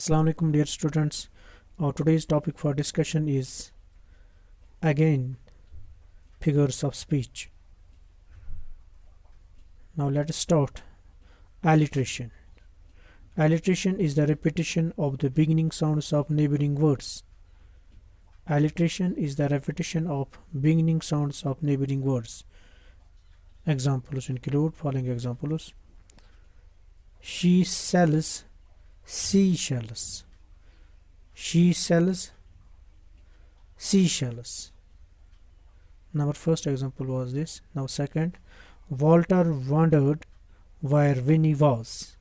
Assalamu alaikum dear students. Our today's topic for discussion is again figures of speech. Now let us start. Alliteration. Alliteration is the repetition of the beginning sounds of neighboring words. Alliteration is the repetition of beginning sounds of neighboring words. Examples include following examples. She sells seashells. She sells seashells. Our first example was this. Now second, Walter wondered where Winnie was.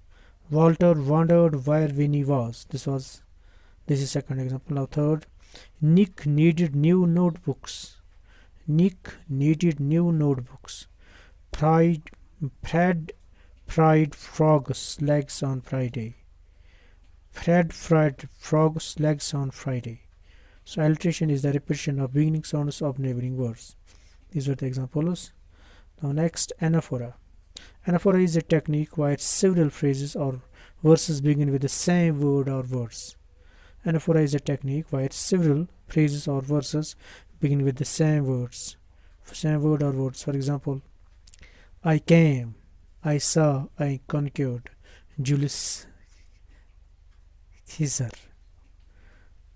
Walter wondered where Winnie was. This is second example. Now third, Nick needed new notebooks. Nick needed new notebooks. Fred fried frog's legs on Friday. Fred fried frog's legs on Friday. So alliteration is the repetition of beginning sounds of neighboring words. These were the examples. Now next, anaphora. Anaphora is a technique where several phrases or verses begin with the same word or words. Anaphora is a technique where several phrases or verses begin with the same word or words. For example, I came, I saw, I conquered. Julius Caesar.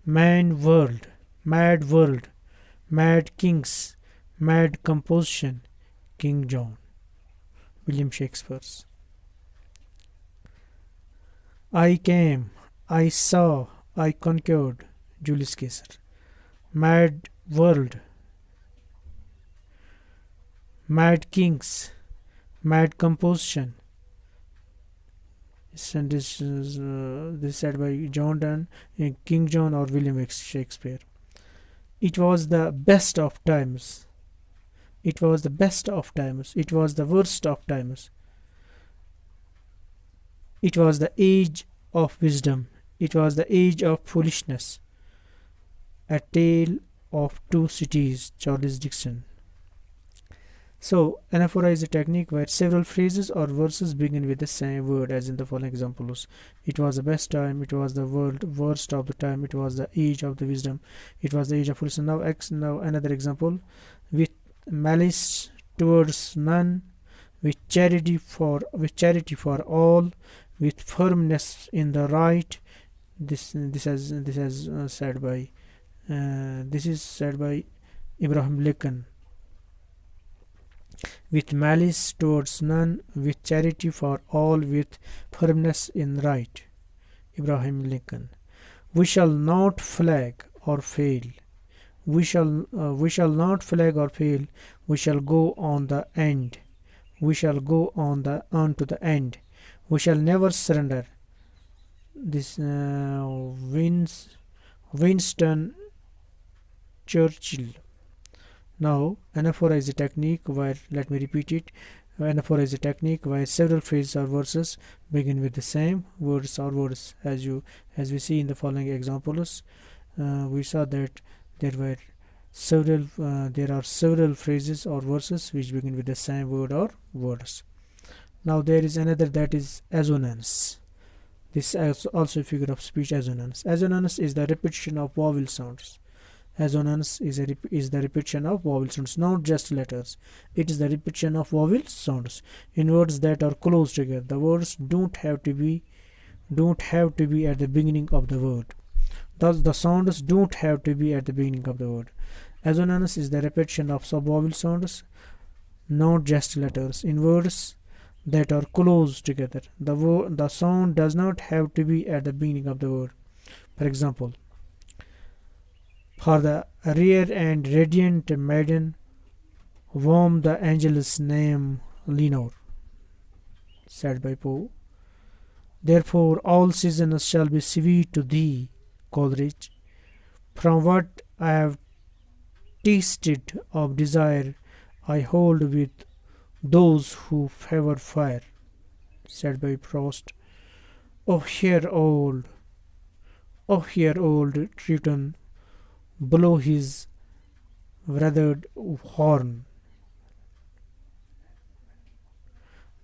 Mad world, mad kings, mad composition, King John. William Shakespeare. I came, I saw, I conquered. Julius Caesar. Mad world, mad kings, mad composition. This is said by John Donne, King John or William Shakespeare. It was the best of times. It was the best of times. It was the worst of times. It was the age of wisdom. It was the age of foolishness. A Tale of Two Cities, Charles Dickens. So, anaphora is a technique where several phrases or verses begin with the same word, as in the following examples. It was the best time, it was the worst of the time, it was the age of the wisdom, it was the age of foolishness. Now another example. With malice towards none, with charity for all, with firmness in the right. This is said by Abraham Lincoln. With malice towards none, with charity for all, with firmness in right. Abraham Lincoln. We shall not flag or fail. We shall not flag or fail. We shall go on the end. We shall go on to the end. We shall never surrender. This Winston Churchill. Now, anaphora is a technique where, let me repeat it, anaphora is a technique where several phrases or verses begin with the same words or words. As we see in the following examples, we saw that there are several phrases or verses which begin with the same word or words. Now there is another, that is assonance. This is also a figure of speech. Assonance. Assonance is the repetition of vowel sounds. Assonance is the repetition of vowel sounds, not just letters. It is the repetition of vowel sounds in words that are close together. The words don't have to be at the beginning of the word. Thus, the sounds don't have to be at the beginning of the word. Assonance is the repetition of sub-vowel sounds, not just letters, in words that are close together. The sound does not have to be at the beginning of the word. For example, for the rare and radiant maiden whom the angels name Lenore, said by Poe. Therefore all seasons shall be sweet to thee, Coleridge. From what I have tasted of desire, I hold with those who favor fire, said by Frost. Oh hear old Triton blow his weathered horn.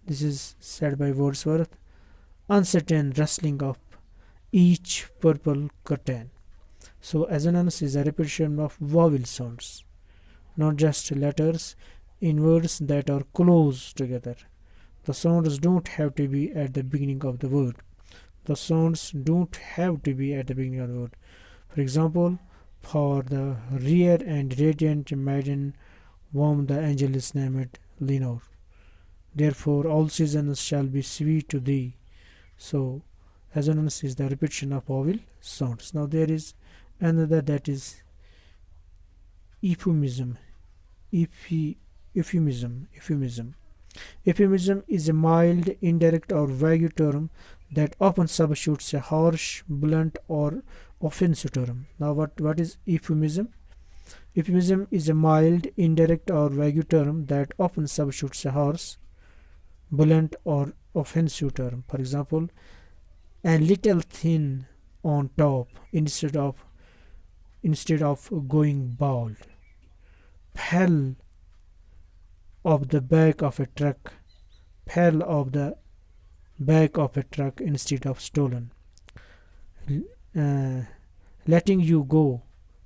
This is said by Wordsworth. Uncertain rustling of each purple curtain. So assonance is a repetition of vowel sounds, not just letters in words that are close together. The sounds don't have to be at the beginning of the word. The sounds don't have to be at the beginning of the word. For example, for the rare and radiant maiden whom the angel is named Lenore. Therefore, all seasons shall be sweet to thee. So, assonance is the repetition of vowel sounds. Now, there is another, that is euphemism. Euphemism. Euphemism is a mild, indirect, or vague term that often substitutes a harsh, blunt, or offensive term. Now, what is euphemism? Euphemism is a mild, indirect, or vague term that often substitutes a harsh, blunt, or offensive term. For example, a little thin on top instead of going bald. Fell off the back of a truck. Fell off the back of a truck instead of stolen. Uh, letting you go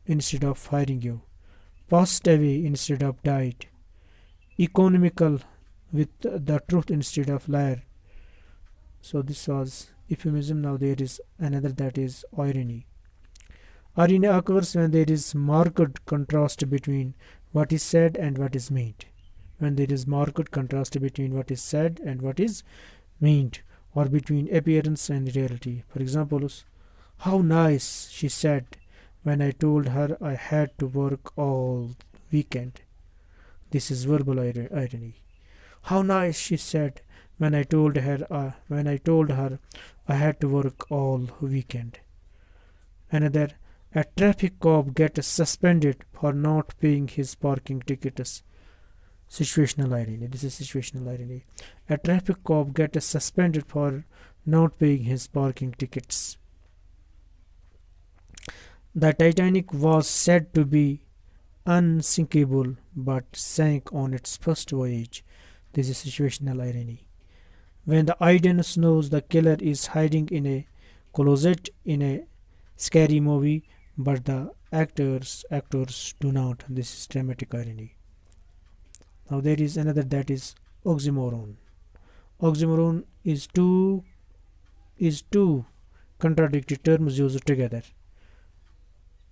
instead of firing you. Passed away instead of died. Economical with the truth instead of liar. So this was euphemism. Now there is another, that is irony. Irony occurs when there is marked contrast between what is said and what is meant. When there is marked contrast between what is said and what is meant, or between appearance and reality. For example, how nice, she said when I told her I had to work all weekend. This is verbal irony. How nice, she said when I told her I had to work all weekend. Another, a traffic cop gets suspended for not paying his parking tickets. Situational irony. This is situational irony. A traffic cop gets suspended for not paying his parking tickets. The Titanic was said to be unsinkable but sank on its first voyage. This is situational irony. When the audience knows the killer is hiding in a closet in a scary movie, but the actors do not. This is dramatic irony. Now there is another, that is oxymoron. Oxymoron is two contradictory terms used together.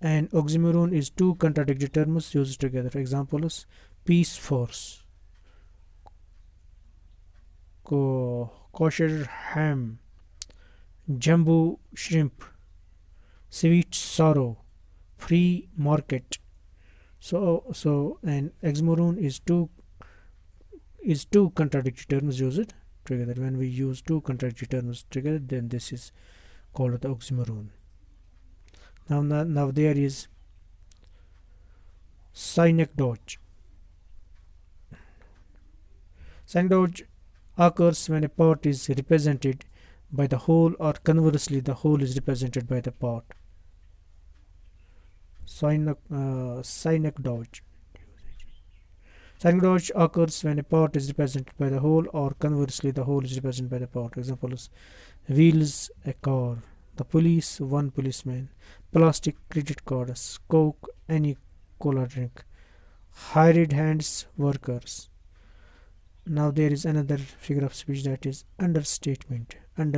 And oxymoron is two contradictory terms used together. For examples, peace force, kosher ham, jumbo shrimp, sweet sorrow, free market. So an oxymoron is two contradictory terms used together. When we use two contradictory terms together, then this is called the oxymoron. Now there is synecdoche. Synecdoche occurs when a part is represented by the whole, or conversely the whole is represented by the part. Synecdoche. Synecdoche occurs when a part is represented by the whole, or conversely the whole is represented by the part. Examples: wheels, a car; the police, one policeman; plastic, credit cards; coke, any cola drink; hired hands, workers. Now there is another figure of speech, that is understatement. An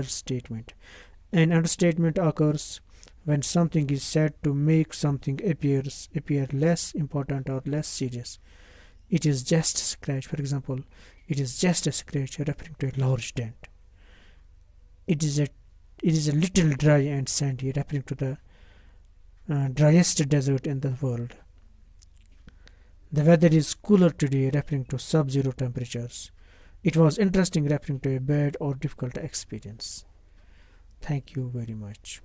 understatement occurs when something is said to make something appear less important or less serious. It is just a scratch. For example, it is just a scratch, referring to a large dent. It is a little dry and sandy, referring to the driest desert in the world. The weather is cooler today, referring to sub-zero temperatures. It was interesting, referring to a bad or difficult experience. Thank you very much.